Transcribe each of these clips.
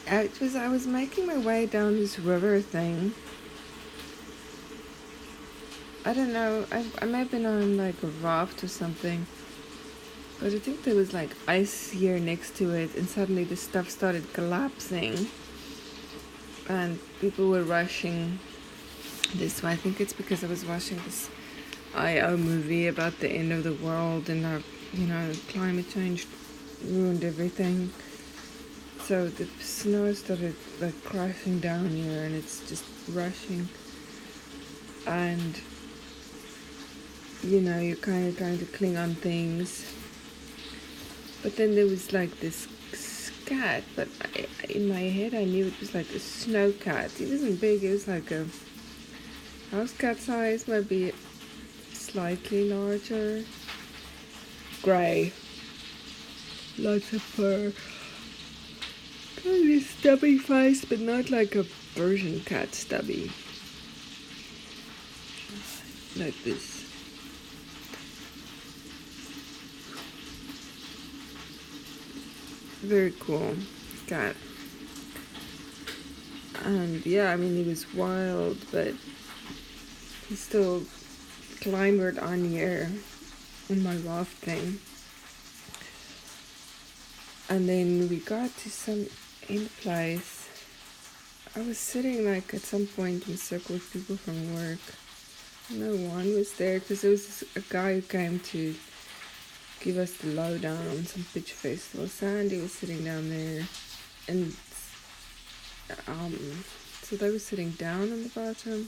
I was making my way down this river thing. I don't know. I may have been on like a raft or something, but I think there was like ice here next to it, and suddenly the stuff started collapsing, and people were rushing this way. I think it's because I was watching this IO movie about the end of the world and our, climate change ruined everything. So the snow started like crashing down here, and it's just rushing, and you're kind of trying to cling on things. But then there was like this cat, but in my head I knew it was like a snow cat. It wasn't big, it was like a house cat size, maybe slightly larger. Grey. Lots of fur. Kind of stubby face, but not like a Persian cat stubby. Like this. Very cool cat. And yeah, I mean, he was wild, but he still climbered on here on my raft thing. And then we got to some end place. I was sitting like at some point in a circle with people from work. No one was there because there was a guy who came to give us the lowdown on some pitch festival. Sandy was sitting down there, and so they were sitting down on the bottom.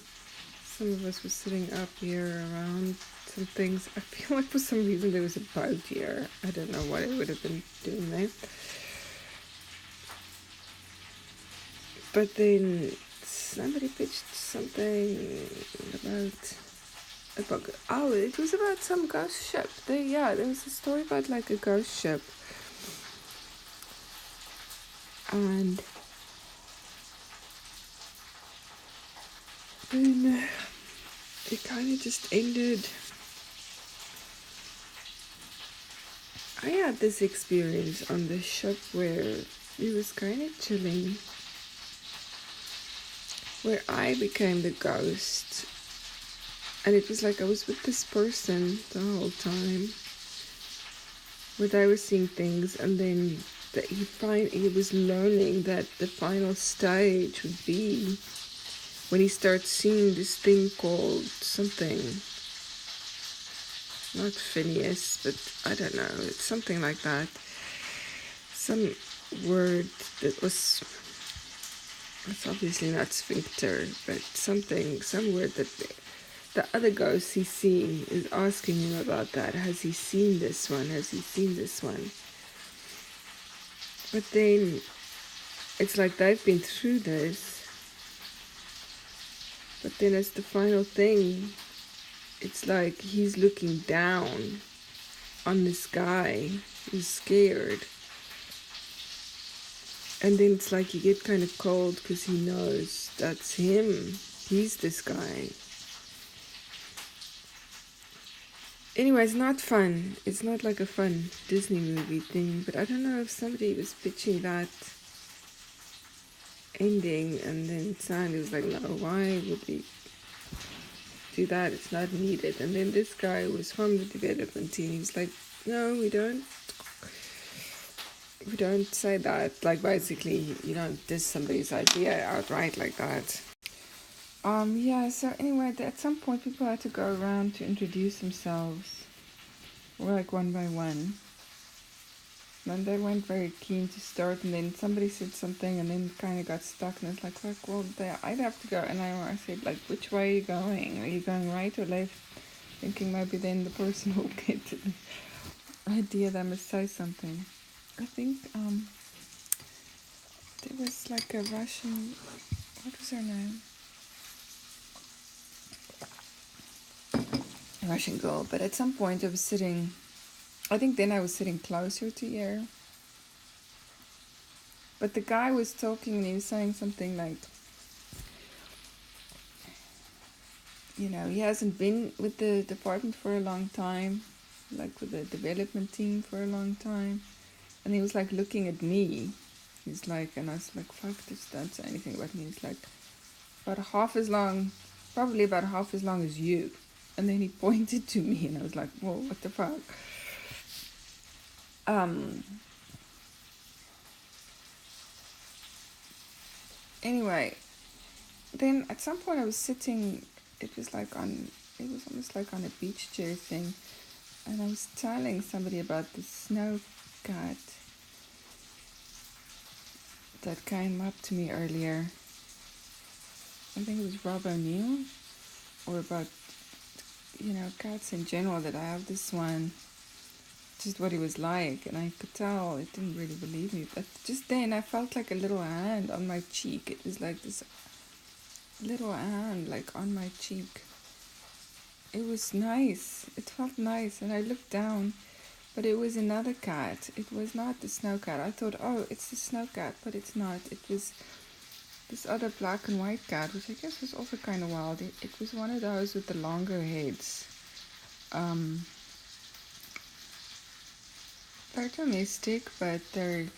Some of us were sitting up here around some things. I feel like for some reason there was a boat here. I don't know what it would have been doing there. But then somebody pitched something about oh, it was about some ghost ship. There was a story about like a ghost ship, and then it kind of just ended. I had this experience on the ship where it was kind of chilling, where I became the ghost, and it was like I was with this person the whole time, where they were seeing things, and then he was learning that the final stage would be when he starts seeing this thing called something, not Phineas, but I don't know, it's something like that. Some word that was, it's obviously not sphincter, but some word that the other ghost he's seeing is asking him about that. Has he seen this one? Has he seen this one? But then it's like they've been through this. But then as the final thing, it's like he's looking down on this guy who's scared. And then it's like you get kind of cold because he knows that's him. He's this guy. Anyway, it's not fun. It's not like a fun Disney movie thing, but I don't know if somebody was pitching that ending and then Sandy was like, no, why would we do that? It's not needed. And then this guy was from the development team. He was like, no, we don't say that. Like, basically, you don't diss somebody's idea outright like that. Yeah, so anyway, at some point people had to go around to introduce themselves, like one by one. And they weren't very keen to start, and then somebody said something, and then kind of got stuck, and it's like, well, I'd have to go. And I said, like, which way are you going? Are you going right or left? Thinking maybe then the person will get the idea they must say something. I think there was like a Russian, what was her name? A Russian girl, but at some point I was sitting, I think then I was sitting closer to her. But the guy was talking and he was saying something like, he hasn't been with the department for a long time, like with the development team for a long time. And he was like looking at me. He's like, and I was like, fuck, this don't say anything about me. He's like, about half as long, probably about half as long as you. And then he pointed to me, and I was like, whoa, what the fuck? Anyway, then at some point I was sitting, it was almost like on a beach chair thing, and I was telling somebody about the snow cat that came up to me earlier. I think it was Rob O'Neill, or about, cats in general, that I have this one, just what he was like, and I could tell it didn't really believe me, but just then I felt like a little hand on my cheek. It was like this little hand, like on my cheek. It was nice. It felt nice, and I looked down, but it was another cat. It was not the snow cat. I thought, oh, it's the snow cat, but it's not. It was this other black and white cat, which I guess was also kind of wild. It was one of those with the longer heads. They're domestic, but they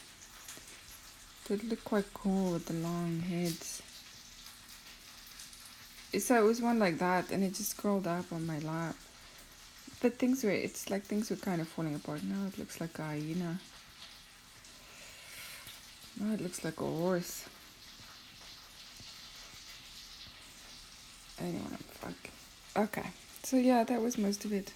look quite cool with the long heads. So it was one like that, and it just curled up on my lap. But it's like things were kind of falling apart. Now it looks like a hyena. Now it looks like a horse. Anyway, fuck. Okay, so yeah, that was most of it.